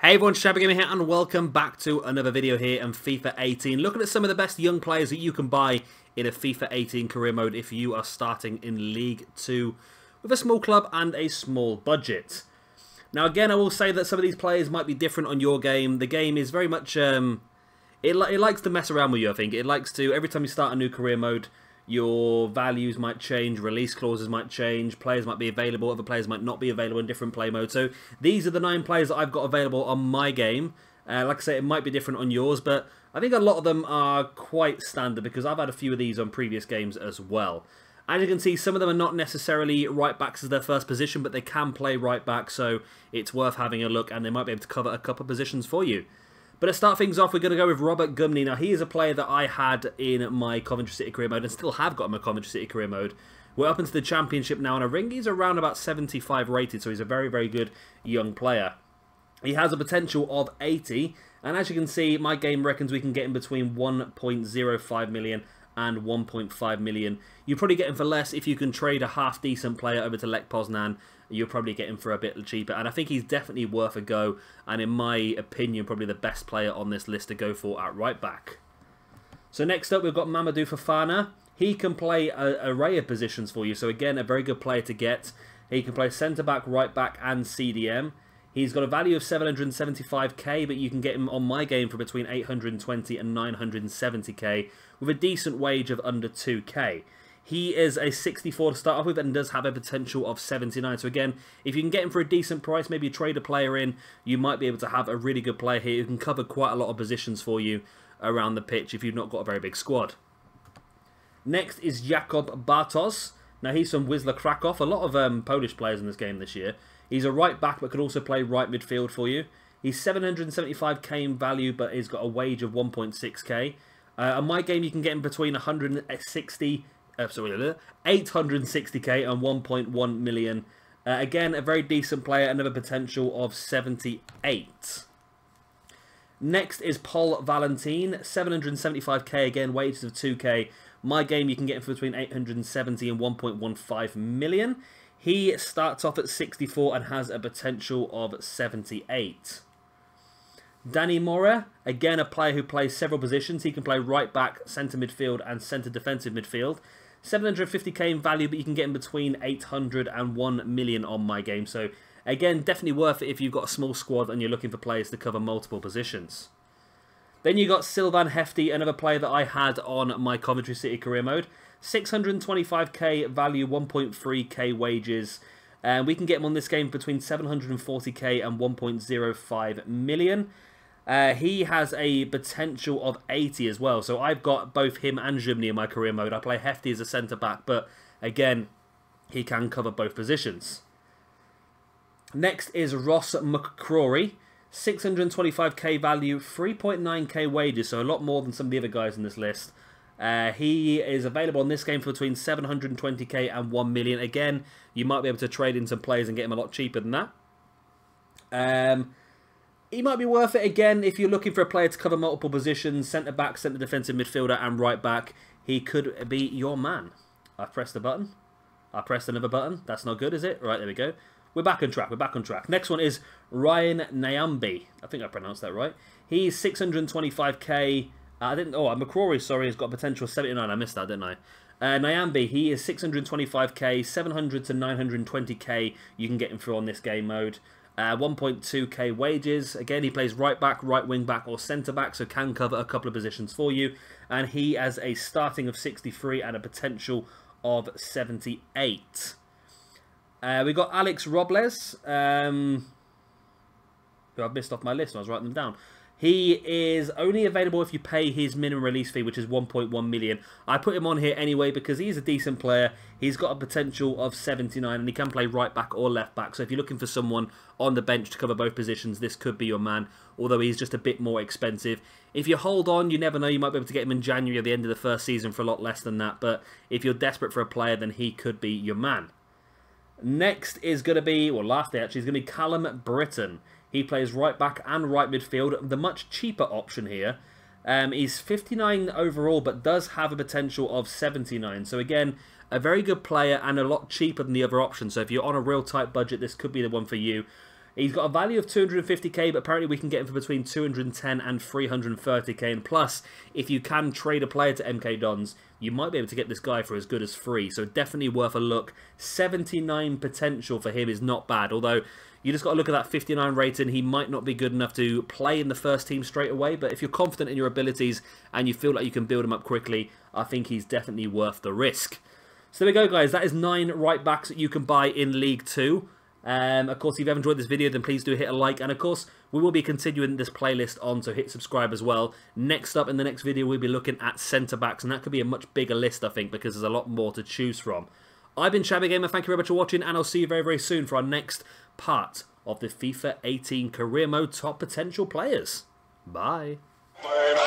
Hey everyone, Gamer here and welcome back to another video here in FIFA 18. Looking at some of the best young players that you can buy in a FIFA 18 career mode if you are starting in League 2 with a small club and a small budget. Now again, I will say that some of these players might be different on your game. The game is very much, it likes to mess around with you, I think. It likes to, every time you start a new career mode, your values might change, release clauses might change, players might be available, other players might not be available in different play modes. So these are the 9 players that I've got available on my game. Like I say, it might be different on yours, but I think a lot of them are quite standard because I've had a few of these on previous games as well. As you can see, some of them are not necessarily right backs as their first position, but they can play right back, so it's worth having a look, and they might be able to cover a couple of positions for you. But to start things off, we're going to go with Robert Gumney. Now, he is a player that I had in my Coventry City career mode and still have got in my Coventry City career mode. We're up into the Championship now, and I think he's around about 75 rated, so he's a very, very good young player. He has a potential of 80, and as you can see, my game reckons we can get him between 1.05 million and 1.5 million. You probably get him for less if you can trade a half-decent player over to Lech Poznan. You'll probably get him for a bit cheaper, and I think he's definitely worth a go, and in my opinion, probably the best player on this list to go for at right back. So next up, we've got Mamadou Sakho. He can play an array of positions for you, so again, a very good player to get. He can play centre-back, right-back, and CDM. He's got a value of 775k, but you can get him on my game for between 820 and 970k, with a decent wage of under 2k. He is a 64 to start off with and does have a potential of 79. So again, if you can get him for a decent price, maybe trade a player in, you might be able to have a really good player here who can cover quite a lot of positions for you around the pitch if you've not got a very big squad. Next is Jakob Haugaard. Now he's from Wisla Krakow. A lot of Polish players in this game this year. He's a right back but could also play right midfield for you. He's 775k in value but he's got a wage of 1.6k. On my game you can get him between 860k and 1.1 million. Again, a very decent player, another potential of 78. Next is Paul Valentin, 775k again, wages of 2k. My game, you can get him for between 870 and 1.15 million. He starts off at 64 and has a potential of 78. Danny Mora, again a player who plays several positions. He can play right back, centre midfield and centre defensive midfield. 750k in value, but you can get in between 800 and 1 million on my game. So again, definitely worth it if you've got a small squad and you're looking for players to cover multiple positions. Then you got Silvan Hinkel, another player that I had on my Coventry City career mode. 625k value, 1.3k wages. And we can get him on this game between 740k and 1.05 million. He has a potential of 80 as well. So I've got both him and Gumney in my career mode. I play Hefty as a centre-back, but again, he can cover both positions. Next is McCrory. 625k value, 3.9k wages, so a lot more than some of the other guys in this list. He is available in this game for between 720k and 1 million. Again, you might be able to trade in some players and get him a lot cheaper than that. He might be worth it again if you're looking for a player to cover multiple positions, centre-back, centre-defensive midfielder and right-back. He could be your man. I pressed the button. I pressed another button. That's not good, is it? Right, there we go. We're back on track. We're back on track. Next one is Nahum. I think I pronounced that right. He's 625k. McCrory, sorry, has got a potential of 79. I missed that, didn't I? Nahum, he is 625k, 700 to 920k. You can get him through on this game mode. 1.2k wages. Again, he plays right back, right wing back or centre back, so can cover a couple of positions for you. And he has a starting of 63 and a potential of 78. We got Alex Robles, who I've missed off my list when I was writing them down. He is only available if you pay his minimum release fee, which is 1.1 million. I put him on here anyway because he's a decent player. He's got a potential of 79 and he can play right back or left back. So if you're looking for someone on the bench to cover both positions, this could be your man, although he's just a bit more expensive. If you hold on, you never know, you might be able to get him in January at the end of the first season for a lot less than that. But if you're desperate for a player, then he could be your man. Next is going to be, well, lastly actually, is going to be Callum Britton. He plays right back and right midfield, the much cheaper option here. He's 59 overall, but does have a potential of 79. So again, a very good player and a lot cheaper than the other option. So if you're on a real tight budget, this could be the one for you. He's got a value of 250k, but apparently we can get him for between 210 and 330k. And plus, if you can trade a player to MK Dons, you might be able to get this guy for as good as free. So definitely worth a look. 79 potential for him is not bad, although you just got to look at that 59 rating. He might not be good enough to play in the first team straight away, but if you're confident in your abilities and you feel like you can build him up quickly, I think he's definitely worth the risk. So there we go, guys. That is 9 right backs that you can buy in League 2. Of course, if you have enjoyed this video, then please do hit a like. And of course, we will be continuing this playlist on, so hit subscribe as well. Next up, in the next video, we'll be looking at centre-backs, and that could be a much bigger list, I think, because there's a lot more to choose from. I've been Shabby Gamer. Thank you very much for watching, and I'll see you very, very soon for our next part of the FIFA 18 Career Mode Top Potential Players. Bye. Bye.